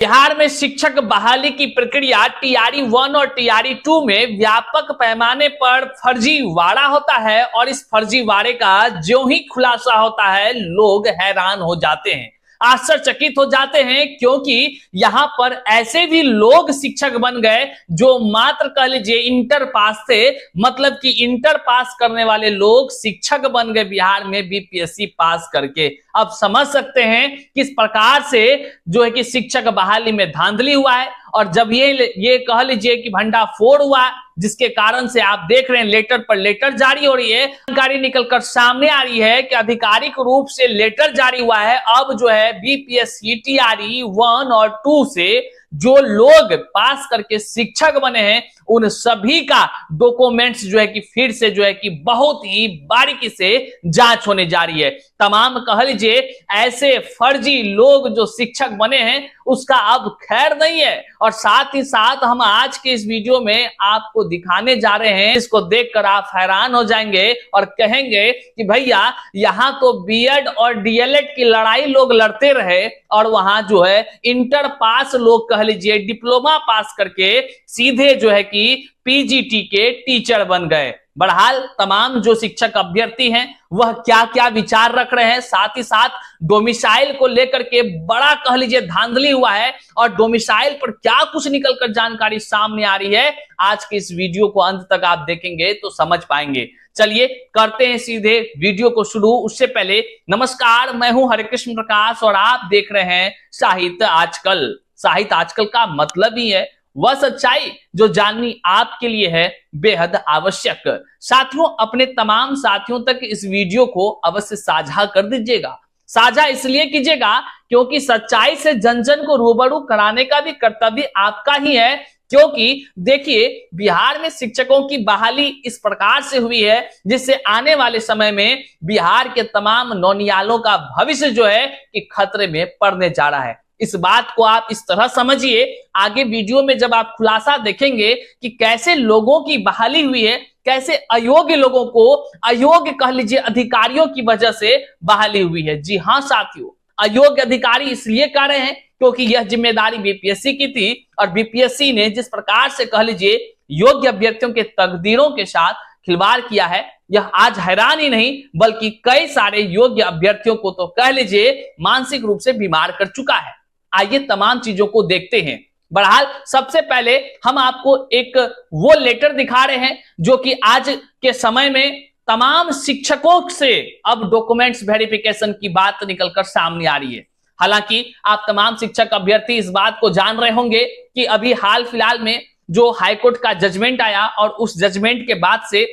बिहार में शिक्षक बहाली की प्रक्रिया टीआरई 1 और टीआरई 2 में व्यापक पैमाने पर फर्जीवाड़ा होता है और इस फर्जीवाड़े का जो ही खुलासा होता है लोग हैरान हो जाते हैं, आश्चर्यचकित हो जाते हैं, क्योंकि यहां पर ऐसे भी लोग शिक्षक बन गए जो मात्र कह लीजिए इंटर पास थे। मतलब कि इंटर पास करने वाले लोग शिक्षक बन गए बिहार में बीपीएससी पास करके। अब समझ सकते हैं किस प्रकार से जो है कि शिक्षक बहाली में धांधली हुआ है और जब ये कह लीजिए कि भंडाफोड़ हुआ, जिसके कारण से आप देख रहे हैं लेटर पर लेटर जारी हो रही है। जानकारी निकलकर सामने आ रही है कि आधिकारिक रूप से लेटर जारी हुआ है। अब जो है बीपीएससी टीआरई 1 और 2 से जो लोग पास करके शिक्षक बने हैं उन सभी का डॉक्यूमेंट्स जो है कि फिर से जो है कि बहुत ही बारीकी से जांच होने जा रही है। तमाम कह लीजिए ऐसे फर्जी लोग जो शिक्षक बने हैं उसका अब खैर नहीं है। और साथ ही साथ हम आज के इस वीडियो में आपको दिखाने जा रहे हैं, इसको देखकर आप हैरान हो जाएंगे और कहेंगे कि भैया यहाँ तो बीएड और डीएलएड की लड़ाई लोग लड़ते रहे और वहां जो है इंटर पास लोग कह लीजिए डिप्लोमा पास करके सीधे जो है कि पीजीटी के टीचर बन गए। बहरहाल तमाम जो शिक्षक अभ्यर्थी हैं वह क्या क्या विचार रख रहे हैं, साथ ही साथ डोमिसाइल को लेकर के बड़ा कह लीजिए धांधली हुआ है और डोमिसाइल पर क्या कुछ निकलकर जानकारी सामने आ रही है, आज के इस वीडियो को अंत तक आप देखेंगे तो समझ पाएंगे। चलिए करते हैं सीधे वीडियो को शुरू। उससे पहले नमस्कार, मैं हूं हरिकृष्ण प्रकाश और आप देख रहे हैं साहित्य आजकल। साहित्य आजकल का मतलब ही है वह सच्चाई जो जाननी आपके लिए है बेहद आवश्यक। साथियों, अपने तमाम साथियों तक इस वीडियो को अवश्य साझा कर दीजिएगा। साझा इसलिए कीजिएगा क्योंकि सच्चाई से जन जन को रूबरू कराने का भी कर्तव्य आपका ही है। क्योंकि देखिए बिहार में शिक्षकों की बहाली इस प्रकार से हुई है जिससे आने वाले समय में बिहार के तमाम नौनियालों का भविष्य जो है कि खतरे में पड़ने जा रहा है। इस बात को आप इस तरह समझिए, आगे वीडियो में जब आप खुलासा देखेंगे कि कैसे लोगों की बहाली हुई है, कैसे अयोग्य लोगों को अयोग्य कह लीजिए अधिकारियों की वजह से बहाली हुई है। जी हाँ साथियों, अयोग्य अधिकारी इसलिए कह रहे हैं क्योंकि यह जिम्मेदारी बीपीएससी की थी और बीपीएससी ने जिस प्रकार से कह लीजिए योग्य अभ्यर्थियों के तकदीरों के साथ खिलवाड़ किया है, यह आज हैरान ही नहीं बल्कि कई सारे योग्य अभ्यर्थियों को तो कह लीजिए मानसिक रूप से बीमार कर चुका है। आइए तमाम चीजों को देखते हैं। बहरहाल सबसे पहले हम आपको एक वो लेटर दिखा रहे हैं जो कि आज के समय में तमाम शिक्षकों से अब डॉक्यूमेंट्स वेरिफिकेशन की बात निकलकर सामने आ रही है। हालांकि आप तमाम शिक्षक अभ्यर्थी इस बात को जान रहे होंगे कि अभी हाल फिलहाल में जो हाईकोर्ट का जजमेंट आया और उस जजमेंट के बाद से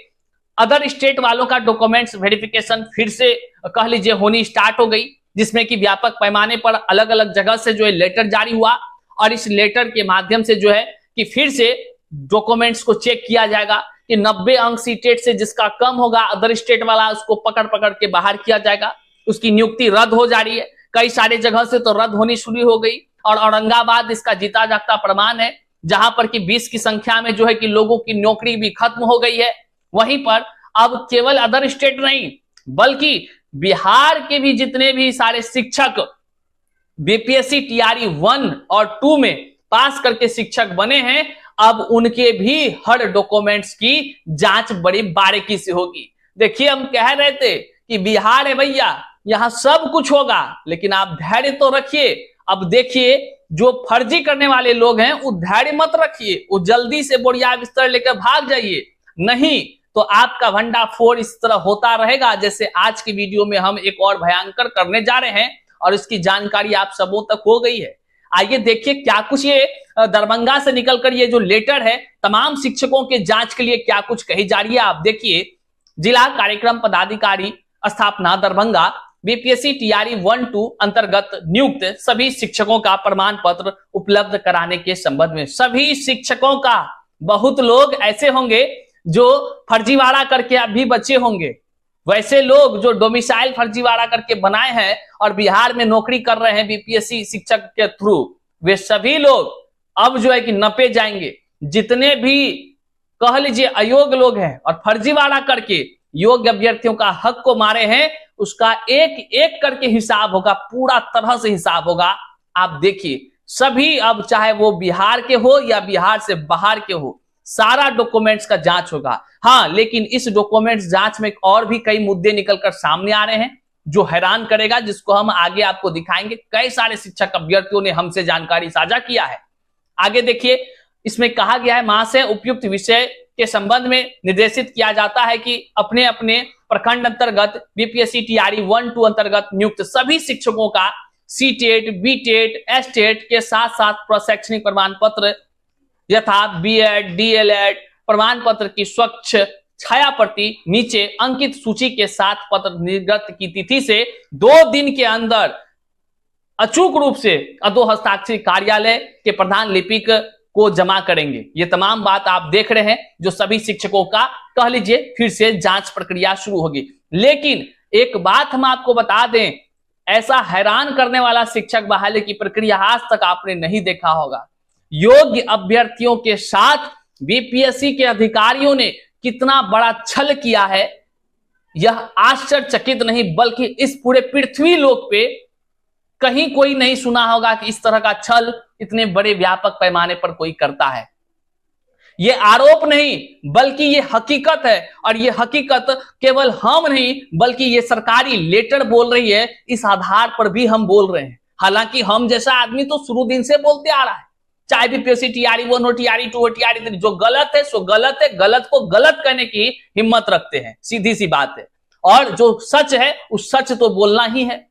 अदर स्टेट वालों का डॉक्यूमेंट्स वेरिफिकेशन फिर से कह लीजिए होनी स्टार्ट हो गई, जिसमें कि व्यापक पैमाने पर अलग अलग जगह से जो है लेटर जारी हुआ और इस लेटर के माध्यम से जो है कि फिर से डॉक्यूमेंट्स को चेक किया जाएगा कि 90 अंक सीटेट से जिसका कम होगा अदर स्टेट वाला उसको पकड़ पकड़ के बाहर किया जाएगा। उसकी नियुक्ति रद्द हो जा रही है, कई सारे जगह से तो रद्द होनी शुरू हो गई और औरंगाबाद इसका जीता जागता प्रमाण है, जहां पर कि 20 की संख्या में जो है कि लोगों की नौकरी भी खत्म हो गई है। वहीं पर अब केवल अदर स्टेट नहीं बल्कि बिहार के भी जितने भी सारे शिक्षक बीपीएससी टीआरई 1 और 2 में पास करके शिक्षक बने हैं, अब उनके भी हर डॉक्यूमेंट्स की जांच बड़ी बारीकी से होगी। देखिए हम कह रहे थे कि बिहार है भैया, यहां सब कुछ होगा, लेकिन आप धैर्य तो रखिए। अब देखिए जो फर्जी करने वाले लोग हैं वो धैर्य मत रखिए, वो जल्दी से बोरिया बिस्तर लेकर भाग जाइए, नहीं तो आपका भंडाफोड़ इस तरह होता रहेगा जैसे आज की वीडियो में हम एक और भयंकर करने जा रहे हैं और इसकी जानकारी आप सबों तक हो गई है। आइए देखिए क्या कुछ ये दरभंगा से निकलकर ये जो लेटर है तमाम शिक्षकों के जांच के लिए क्या कुछ कही जा रही है। आप देखिए, जिला कार्यक्रम पदाधिकारी स्थापना दरभंगा बीपीएससी टीआरई 1-2 अंतर्गत नियुक्त सभी शिक्षकों का प्रमाण पत्र उपलब्ध कराने के संबंध में। सभी शिक्षकों का, बहुत लोग ऐसे होंगे जो फर्जीवाड़ा करके अभी बचे होंगे, वैसे लोग जो डोमिसाइल फर्जीवाड़ा करके बनाए हैं और बिहार में नौकरी कर रहे हैं बीपीएससी शिक्षक के थ्रू, वे सभी लोग अब जो है कि नपे जाएंगे। जितने भी कह लीजिए अयोग्य लोग हैं और फर्जीवाड़ा करके योग्य अभ्यर्थियों का हक को मारे हैं, उसका एक एक करके हिसाब होगा, पूरा तरह से हिसाब होगा। आप देखिए सभी, अब चाहे वो बिहार के हो या बिहार से बाहर के हो, सारा डॉक्यूमेंट्स का जांच होगा। हाँ, लेकिन इस डॉक्यूमेंट्स जांच में और भी कई मुद्दे निकलकर सामने आ रहे हैं जो हैरान करेगा, जिसको हम आगे आपको दिखाएंगे। कई सारे शिक्षक अभ्यर्थियों ने हमसे जानकारी साझा किया है। आगे देखिए, इसमें कहा गया है, महाशय उपयुक्त विषय के संबंध में निर्देशित किया जाता है कि अपने अपने प्रखंड अंतर्गत बीपीएससी टीआरई 1-2 अंतर्गत नियुक्त सभी शिक्षकों का सी-टेट, बी-टेट, एस-टेट के साथ साथ प्रशैक्षणिक प्रमाण पत्र यथा बीएड, डीएलएड प्रमाण पत्र की स्वच्छ छाया प्रति नीचे अंकित सूची के साथ पत्र निर्गत की तिथि से 2 दिन के अंदर अचूक रूप से अधो हस्ताक्षर कार्यालय के प्रधान लिपिक को जमा करेंगे। ये तमाम बात आप देख रहे हैं, जो सभी शिक्षकों का कह लीजिए फिर से जांच प्रक्रिया शुरू होगी। लेकिन एक बात हम आपको बता दें, ऐसा हैरान करने वाला शिक्षक बहाली की प्रक्रिया आज तक आपने नहीं देखा होगा। योग्य अभ्यर्थियों के साथ बीपीएससी के अधिकारियों ने कितना बड़ा छल किया है, यह आश्चर्यचकित नहीं बल्कि इस पूरे पृथ्वी लोक पे कहीं कोई नहीं सुना होगा कि इस तरह का छल इतने बड़े व्यापक पैमाने पर कोई करता है। यह आरोप नहीं बल्कि यह हकीकत है, और यह हकीकत केवल हम नहीं बल्कि यह सरकारी लेटर बोल रही है। इस आधार पर भी हम बोल रहे हैं। हालांकि हम जैसा आदमी तो शुरू दिन से बोलते आ रहा है, चाहे बीपीएससी टीआरई 1 हो, टीआरई 2 हो, टीआरई 3, जो गलत है सो गलत है, गलत को गलत कहने की हिम्मत रखते हैं, सीधी सी बात है। और जो सच है उस सच तो बोलना ही है।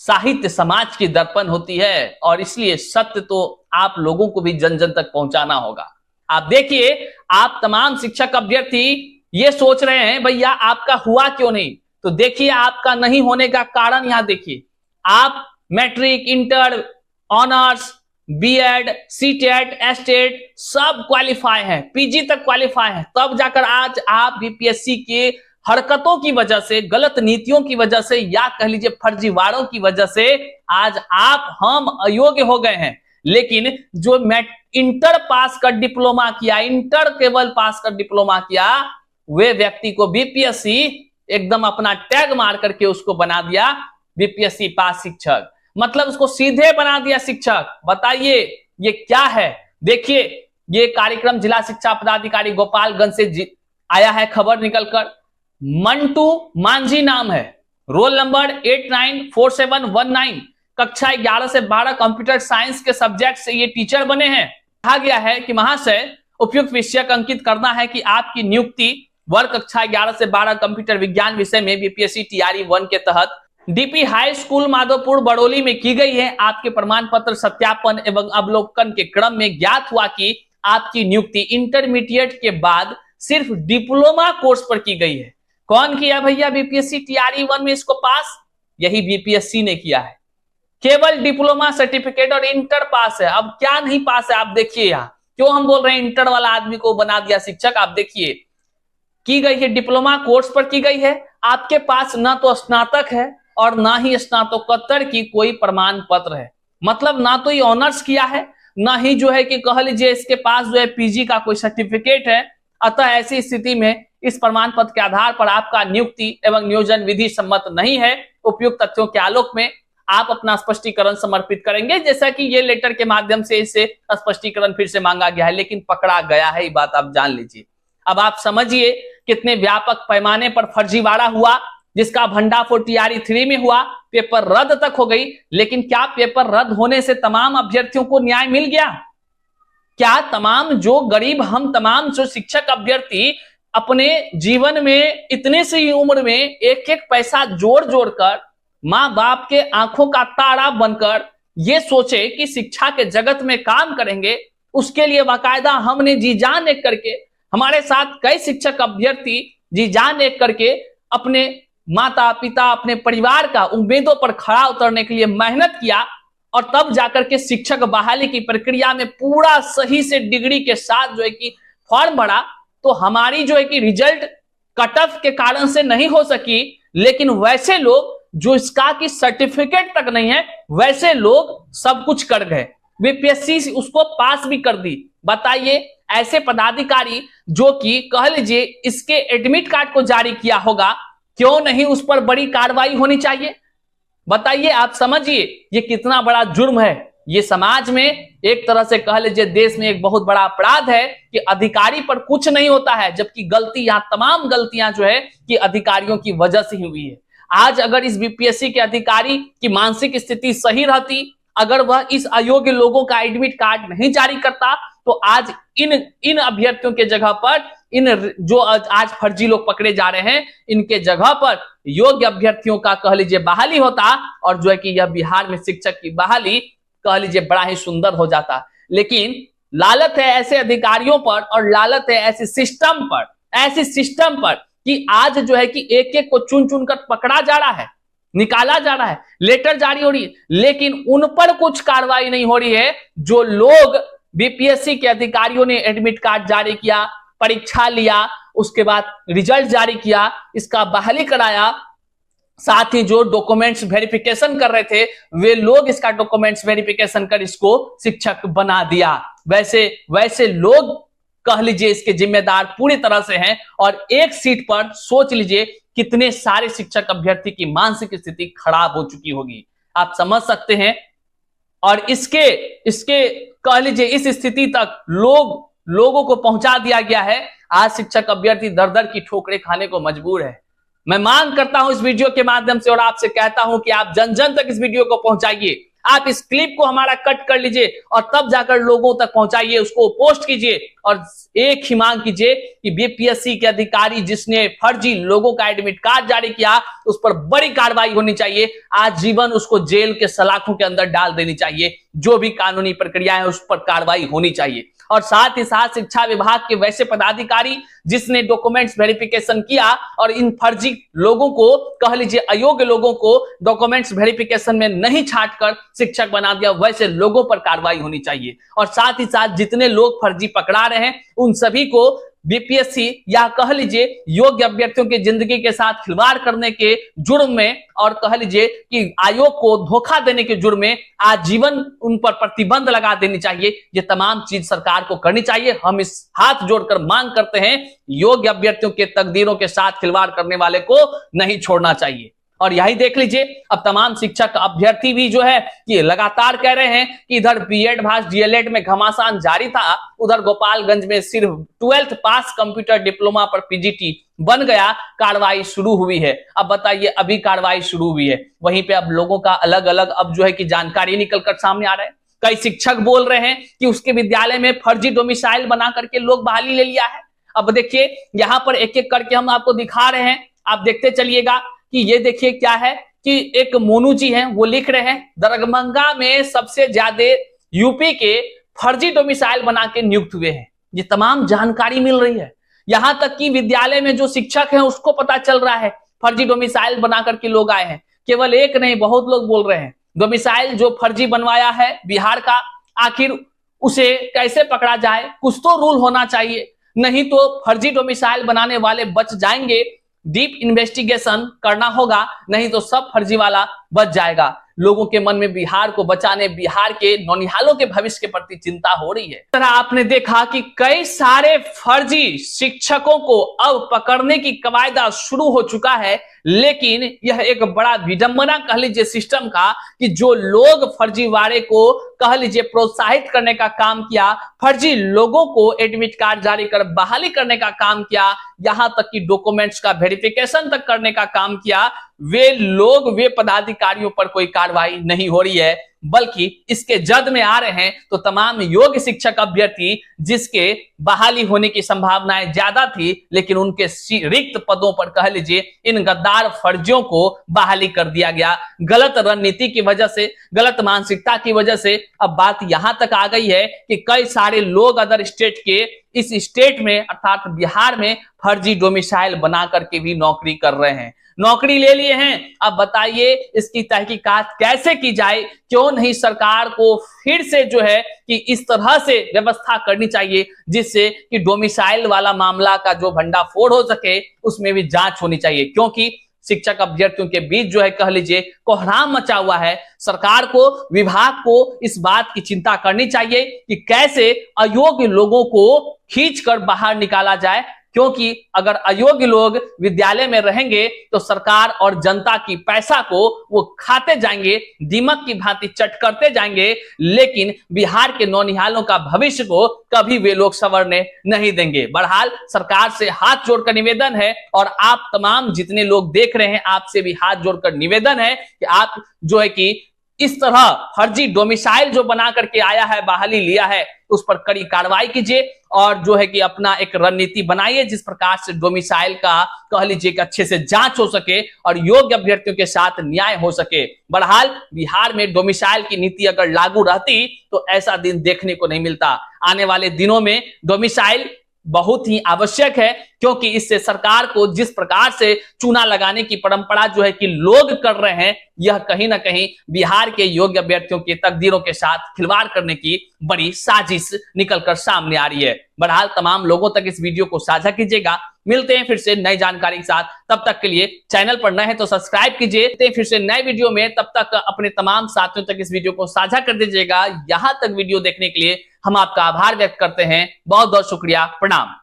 साहित्य समाज की दर्पण होती है, और इसलिए सत्य तो आप लोगों को भी जन जन तक पहुंचाना होगा। आप देखिए, आप तमाम शिक्षक अभ्यर्थी ये सोच रहे हैं भैया आपका हुआ क्यों नहीं, तो देखिए आपका नहीं होने का कारण यहां देखिए। आप matric, inter, honours, BEd, CTET, STET सब क्वालिफाई हैं, पीजी तक क्वालिफाई हैं, तब जाकर आज आप बीपीएससी के हरकतों की वजह से, गलत नीतियों की वजह से, या कह लीजिए फर्जीवाड़ों की वजह से आज हम अयोग्य हो गए हैं। लेकिन जो इंटर पास कर डिप्लोमा किया, इंटर केवल पास कर डिप्लोमा किया, वे व्यक्ति को बीपीएससी एकदम अपना टैग मार करके उसको बना दिया बीपीएससी पास शिक्षक, मतलब उसको सीधे बना दिया शिक्षक। बताइए ये क्या है? देखिए, ये कार्यक्रम जिला शिक्षा पदाधिकारी गोपालगंज से आया है, खबर निकलकर। मंटू मांझी नाम है, रोल नंबर 894719, कक्षा 11 से 12 कंप्यूटर साइंस के सब्जेक्ट से ये टीचर बने हैं। कहा गया है कि महाशय उपयुक्त विषय अंकित करना है कि आपकी नियुक्ति वर्ग कक्षा 11 से 12 कंप्यूटर विज्ञान विषय में बीपीएससी टीआरई 1 के तहत DP high school Madhopur Badoli में की गई है। आपके प्रमाण पत्र सत्यापन एवं अवलोकन के क्रम में ज्ञात हुआ कि आपकी नियुक्ति इंटरमीडिएट के बाद सिर्फ डिप्लोमा कोर्स पर की गई है। कौन किया भैया बीपीएससी टीआरई 1 में इसको पास? यही बीपीएससी ने किया है। केवल डिप्लोमा सर्टिफिकेट और इंटर पास है। अब क्या नहीं पास है आप देखिए, यहाँ क्यों हम बोल रहे हैं इंटर वाला आदमी को बना दिया शिक्षक। आप देखिए, की गई है डिप्लोमा कोर्स पर की गई है। आपके पास ना तो स्नातक है और ना ही स्नातकोत्तर की कोई प्रमाण पत्र है, मतलब ना तो ये ऑनर्स किया है, ना ही जो है कि कह लीजिए इसके पास जो है पीजी का कोई सर्टिफिकेट है। अतः ऐसी स्थिति में इस प्रमाण पत्र के आधार पर आपका नियुक्ति एवं नियोजन विधि सम्मत नहीं है। उपयुक्त तथ्यों के आलोक में आप अपना स्पष्टीकरण समर्पित करेंगे, जैसा कि ये लेटर के माध्यम से इसे स्पष्टीकरण फिर से मांगा गया है, लेकिन पकड़ा गया है, ये बात आप जान लीजिए। अब आप समझिए कितने व्यापक पैमाने पर फर्जीवाड़ा हुआ, जिसका भंडाफोड़ टीआरई 3 में हुआ। पेपर रद्द तक हो गई, लेकिन क्या पेपर रद्द होने से तमाम अभ्यर्थियों को न्याय मिल गया? क्या तमाम जो गरीब, हम तमाम जो शिक्षक अभ्यर्थी अपने जीवन में इतने से ही उम्र में एक एक पैसा जोड़ जोड़ कर माँ बाप के आंखों का तारा बनकर ये सोचे कि शिक्षा के जगत में काम करेंगे, उसके लिए बाकायदा हमने जी जान एक करके, हमारे साथ कई शिक्षक अभ्यर्थी जी जान एक करके अपने माता पिता, अपने परिवार का उम्मीदों पर खड़ा उतरने के लिए मेहनत किया, और तब जाकर के शिक्षक बहाली की प्रक्रिया में पूरा सही से डिग्री के साथ जो है कि फॉर्म भरा, तो हमारी जो है कि रिजल्ट कट ऑफ के कारण से नहीं हो सकी। लेकिन वैसे लोग जो इसका की सर्टिफिकेट तक नहीं है, वैसे लोग सब कुछ कर गए, बीपीएससी उसको पास भी कर दी। बताइए, ऐसे पदाधिकारी जो कि कह लीजिए इसके एडमिट कार्ड को जारी किया होगा, क्यों नहीं उस पर बड़ी कार्रवाई होनी चाहिए? बताइए, आप समझिए ये कितना बड़ा जुर्म है। ये समाज में एक तरह से कह लीजिए देश में एक बहुत बड़ा अपराध है कि अधिकारी पर कुछ नहीं होता है, जबकि गलती यहाँ तमाम गलतियां जो है कि अधिकारियों की वजह से ही हुई है। आज अगर इस बीपीएससी के अधिकारी की मानसिक स्थिति सही रहती, अगर वह इस अयोग्य लोगों का एडमिट कार्ड नहीं जारी करता, तो आज इन अभ्यर्थियों के जगह पर इन जो आज फर्जी लोग पकड़े जा रहे हैं, इनके जगह पर योग्य अभ्यर्थियों का कह लीजिए बहाली होता, और जो है कि यह बिहार में शिक्षक की बहाली कह लीजिए बड़ा ही सुंदर हो जाता। लेकिन लालत है ऐसे अधिकारियों पर और लालत है ऐसे सिस्टम पर कि आज जो है कि एक एक को चुन चुन कर पकड़ा जा रहा है, निकाला जा रहा है, लेटर जारी हो रही है, लेकिन उन पर कुछ कार्रवाई नहीं हो रही है। जो लोग बीपीएससी के अधिकारियों ने एडमिट कार्ड जारी किया, परीक्षा लिया, उसके बाद रिजल्ट जारी किया, इसका बहाली कराया, साथ ही जो डॉक्यूमेंट्स वेरिफिकेशन कर रहे थे वे लोग इसका डॉक्यूमेंट्स वेरिफिकेशन कर इसको शिक्षक बना दिया। वैसे लोग कह लीजिए इसके जिम्मेदार पूरी तरह से हैं। और एक सीट पर सोच लीजिए कितने सारे शिक्षक अभ्यर्थी की मानसिक स्थिति खराब हो चुकी होगी, आप समझ सकते हैं। और इसके कह लीजिए इस स्थिति तक लोगों को पहुंचा दिया गया है। आज शिक्षक अभ्यर्थी दर दर की ठोकरें खाने को मजबूर है। मैं मांग करता हूं इस वीडियो के माध्यम से और आपसे कहता हूं कि आप जन जन तक इस वीडियो को पहुंचाइए। आप इस क्लिप को हमारा कट कर लीजिए और तब जाकर लोगों तक पहुंचाइए, उसको पोस्ट कीजिए और एक ही मांग कीजिए कि बीपीएससी के अधिकारी जिसने फर्जी लोगों का एडमिट कार्ड जारी किया उस पर बड़ी कार्रवाई होनी चाहिए। आजीवन उसको जेल के सलाखों के अंदर डाल देनी चाहिए। जो भी कानूनी प्रक्रिया है उस पर कार्रवाई होनी चाहिए। और साथ ही साथ शिक्षा विभाग के वैसे पदाधिकारी जिसने डॉक्यूमेंट्स वेरिफिकेशन किया और इन फर्जी लोगों को कह लीजिए अयोग्य लोगों को डॉक्यूमेंट्स वेरिफिकेशन में नहीं छांटकर शिक्षक बना दिया, वैसे लोगों पर कार्रवाई होनी चाहिए। और साथ ही साथ जितने लोग फर्जी पकड़ा रहे हैं उन सभी को बीपीएससी या कह लीजिए योग्य अभ्यर्थियों की जिंदगी के साथ खिलवाड़ करने के जुर्म में और कह लीजिए कि आयोग को धोखा देने के जुर्म में आजीवन उन पर प्रतिबंध लगा देनी चाहिए। ये तमाम चीज सरकार को करनी चाहिए। हम इस हाथ जोड़कर मांग करते हैं, योग्य अभ्यर्थियों के तकदीरों के साथ खिलवाड़ करने वाले को नहीं छोड़ना चाहिए। और यही देख लीजिए अब तमाम शिक्षक अभ्यर्थी भी जो है कि लगातार कह रहे हैं कि इधर बीएड भास डीएलएड में घमासान जारी था, उधर गोपालगंज में सिर्फ 12th पास कंप्यूटर डिप्लोमा पर पीजीटी बन गया, कार्रवाई शुरू हुई है। अब बताइए अभी कार्रवाई शुरू हुई है, वहीं पे अब लोगों का अलग अलग अब जो है कि जानकारी निकलकर सामने आ रहा है। कई शिक्षक बोल रहे हैं कि उसके विद्यालय में फर्जी डोमिसाइल बना करके लोग बहाली ले लिया है। अब देखिए यहाँ पर एक एक करके हम आपको दिखा रहे हैं, आप देखते चलिएगा कि ये देखिए क्या है कि एक मोनू जी हैं वो लिख रहे हैं दरभंगा में सबसे ज्यादा यूपी के फर्जी डोमिसाइल बना के नियुक्त हुए हैं। ये तमाम जानकारी मिल रही है। यहां तक कि विद्यालय में जो शिक्षक हैं उसको पता चल रहा है फर्जी डोमिसाइल बना करके लोग आए हैं। केवल एक नहीं बहुत लोग बोल रहे हैं डोमिसाइल जो फर्जी बनवाया है बिहार का, आखिर उसे कैसे पकड़ा जाए, कुछ तो रूल होना चाहिए, नहीं तो फर्जी डोमिसाइल बनाने वाले बच जाएंगे। डीप इन्वेस्टिगेशन करना होगा, नहीं तो सब फर्जी वाला बच जाएगा। लोगों के मन में बिहार को बचाने, बिहार के नौनिहालों के भविष्य के प्रति चिंता हो रही है। तरह आपने देखा कि कई सारे फर्जी शिक्षकों को अब पकड़ने की कवायदा शुरू हो चुका है, लेकिन यह एक बड़ा विडंबना कह लीजिए सिस्टम का कि जो लोग फर्जीवाड़े को कह लीजिए प्रोत्साहित करने का काम किया, फर्जी लोगों को एडमिट कार्ड जारी कर बहाली करने का काम किया, यहां तक कि डॉक्यूमेंट्स का वेरिफिकेशन तक करने का काम किया, वे पदाधिकारियों पर कोई कार्रवाई नहीं हो रही है, बल्कि इसके जद में आ रहे हैं तो तमाम योग्य शिक्षक अभ्यर्थी जिसके बहाली होने की संभावनाएं ज्यादा थी, लेकिन उनके रिक्त पदों पर कह लीजिए इन गद्दार फर्जियों को बहाली कर दिया गया। गलत रणनीति की वजह से, गलत मानसिकता की वजह से अब बात यहां तक आ गई है कि कई सारे लोग अदर स्टेट के इस स्टेट में अर्थात बिहार में फर्जी डोमिसाइल बना करके भी नौकरी कर रहे हैं, नौकरी ले लिए हैं। अब बताइए इसकी तहकीकात कैसे की जाए? क्यों नहीं सरकार को फिर से जो है कि इस तरह से व्यवस्था करनी चाहिए जिससे कि डोमिसाइल वाला मामला का जो भंडाफोड़ हो सके उसमें भी जांच होनी चाहिए, क्योंकि शिक्षक अभ्यर्थियों के बीच जो है कह लीजिए कोहराम मचा हुआ है। सरकार को, विभाग को इस बात की चिंता करनी चाहिए कि कैसे अयोग्य लोगों को खींचकर बाहर निकाला जाए, क्योंकि अगर अयोग्य लोग विद्यालय में रहेंगे तो सरकार और जनता की पैसा को वो खाते जाएंगे, दीमक की भांति चट करते जाएंगे, लेकिन बिहार के नौनिहालों का भविष्य को कभी वे लोग संवरने नहीं देंगे। बहरहाल सरकार से हाथ जोड़कर निवेदन है, और आप तमाम जितने लोग देख रहे हैं आपसे भी हाथ जोड़कर निवेदन है कि आप जो है कि इस तरह फर्जी डोमिसाइल जो बना करके आया है, बहाली लिया है, उस पर कड़ी कार्रवाई कीजिए और जो है कि अपना एक रणनीति बनाइए जिस प्रकार से डोमिसाइल का कह लीजिए कि अच्छे से जांच हो सके और योग्य अभ्यर्थियों के साथ न्याय हो सके। बहरहाल बिहार में डोमिसाइल की नीति अगर लागू रहती तो ऐसा दिन देखने को नहीं मिलता। आने वाले दिनों में डोमिसाइल बहुत ही आवश्यक है, क्योंकि इससे सरकार को जिस प्रकार से चूना लगाने की परंपरा जो है कि लोग कर रहे हैं, यह कहीं ना कहीं बिहार के योग्य अभ्यर्थियों की तकदीरों के साथ खिलवाड़ करने की बड़ी साजिश निकलकर सामने आ रही है। बहरहाल तमाम लोगों तक इस वीडियो को साझा कीजिएगा। मिलते हैं फिर से नई जानकारी के साथ, तब तक के लिए चैनल पर नए हैं तो सब्सक्राइब कीजिए। फिर से नए वीडियो में, तब तक अपने तमाम साथियों तक इस वीडियो को साझा कर दीजिएगा। यहां तक वीडियो देखने के लिए हम आपका आभार व्यक्त करते हैं। बहुत बहुत शुक्रिया, प्रणाम।